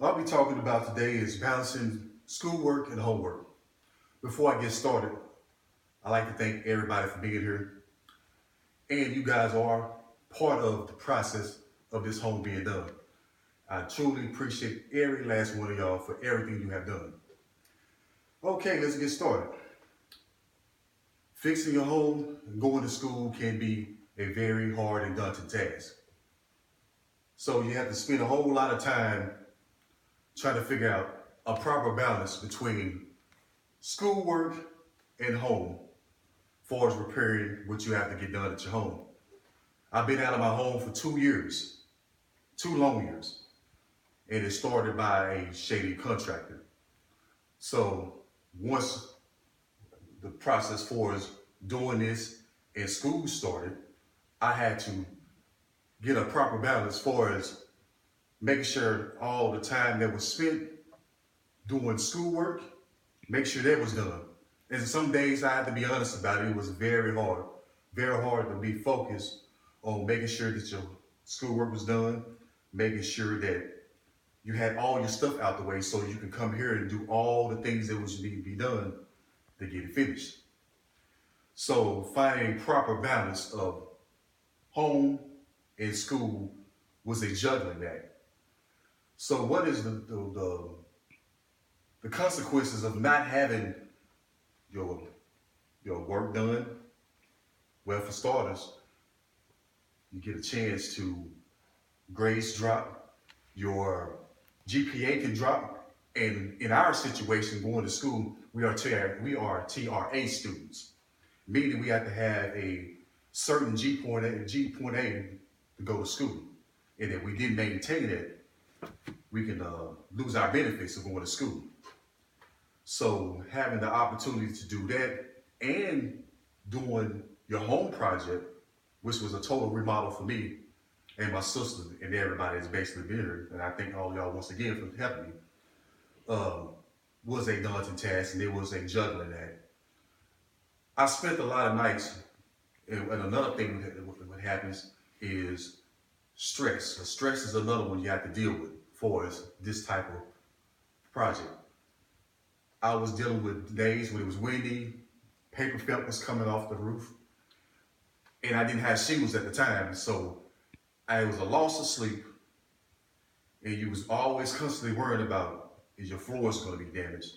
What I'll be talking about today is balancing schoolwork and homework. Before I get started, I'd like to thank everybody for being here. And you guys are part of the process of this home being done. I truly appreciate every last one of y'all for everything you have done. Okay, let's get started. Fixing your home and going to school can be a very hard and daunting task. So you have to spend a whole lot of time trying to figure out a proper balance between schoolwork and home, as far as repairing what you have to get done at your home. I've been out of my home for 2 years, 2 long years, and it started by a shady contractor. So once the process for us doing this and school started, I had to get a proper balance for as making sure all the time that was spent doing schoolwork, make sure that was done. And some days I have to be honest about it, it was very hard to be focused on making sure that your schoolwork was done, making sure that you had all your stuff out the way so you can come here and do all the things that was need to be done to get it finished. So finding proper balance of home and school was a juggling act. So what is the consequences of not having your your work done? Well, for starters, you get a chance to grades drop, your GPA can drop, and in our situation, going to school, we are TRA students, meaning we have to have a certain G point A to go to school, and if we didn't maintain it, we can lose our benefits of going to school. So having the opportunity to do that and doing your home project, which was a total remodel for me and my sister and everybody that's basically been here, and I thank all y'all once again for helping me, um, was a daunting task and it was a juggling act. I spent a lot of nights, and another thing that happens is stress. So stress is another one you have to deal with for this type of project. I was dealing with days when it was windy, paper felt was coming off the roof, and I didn't have shingles at the time, so I was a loss of sleep, and you was always constantly worrying about, is your floors going to be damaged?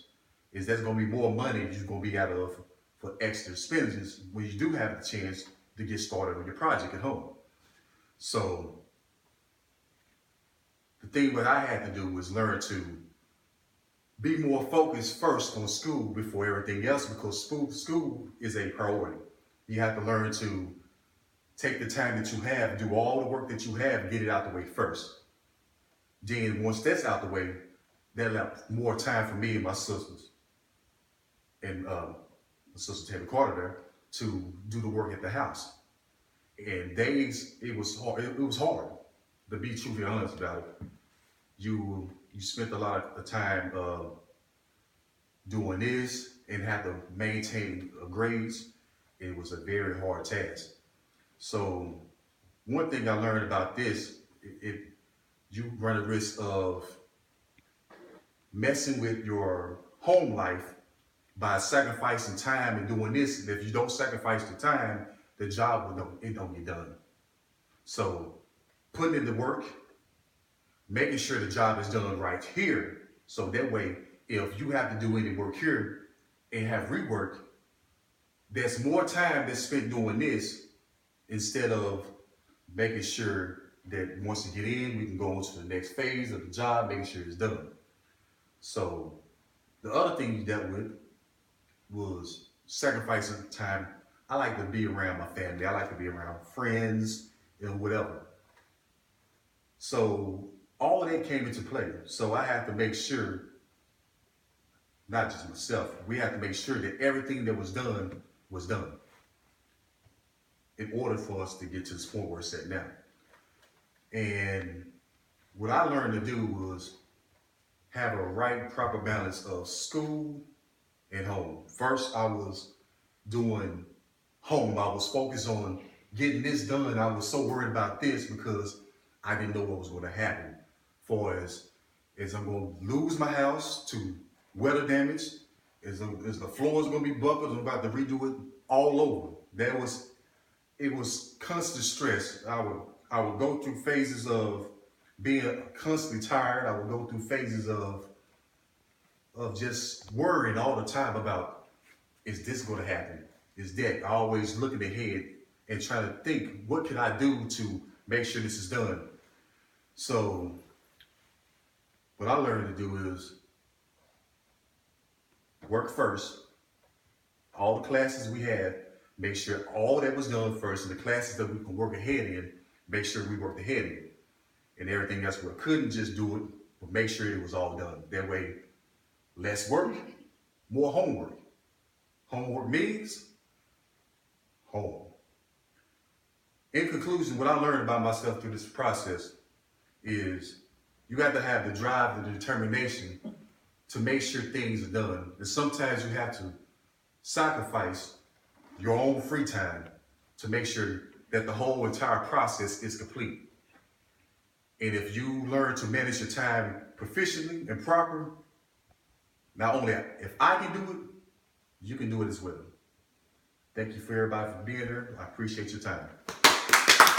Is there going to be more money you're going to be out of for extra expenditures when you do have the chance to get started on your project at home? So the thing that I had to do was learn to be more focused first on school before everything else, because school is a priority. You have to learn to take the time that you have, do all the work that you have, get it out the way first. Then once that's out the way, that left more time for me and my sisters, and my sister Taylor Carter there, to do the work at the house. And days it was hard. It was hard, to be truthfully honest about it. You spent a lot of the time doing this and had to maintain grades. It was a very hard task. So one thing I learned about this, you run a risk of messing with your home life by sacrificing time and doing this. And if you don't sacrifice the time, the job don't get done. So putting in the work, making sure the job is done right here. So that way, if you have to do any work here and have rework, there's more time that's spent doing this instead of making sure that once you get in, we can go on to the next phase of the job, making sure it's done. So the other thing you dealt with was sacrificing time. I like to be around my family. I like to be around friends and whatever. So all of that came into play. So I have to make sure, not just myself, we have to make sure that everything that was done in order for us to get to this point where it's at now. And what I learned to do was have a right, proper balance of school and home. First, I was doing home. I was focused on getting this done. I was so worried about this because I didn't know what was going to happen. For as Is I'm going to lose my house to weather damage? Is the floors going to be buckled? I'm about to redo it all over. It was constant stress. I would go through phases of being constantly tired. I would go through phases of just worrying all the time about, is this going to happen? Is that? I always looking ahead and trying to think, what can I do to make sure this is done? So what I learned to do is work first. All the classes we had, make sure all that was done first, and the classes that we can work ahead in, make sure we worked ahead in. And everything else we couldn't just do it, but make sure it was all done. That way, less work, more homework. Homework means home. In conclusion, what I learned about myself through this process is you got to have the drive and the determination to make sure things are done. And sometimes you have to sacrifice your own free time to make sure that the whole entire process is complete. And if you learn to manage your time proficiently and proper, not only if I can do it, you can do it as well. Thank you for everybody for being here. I appreciate your time.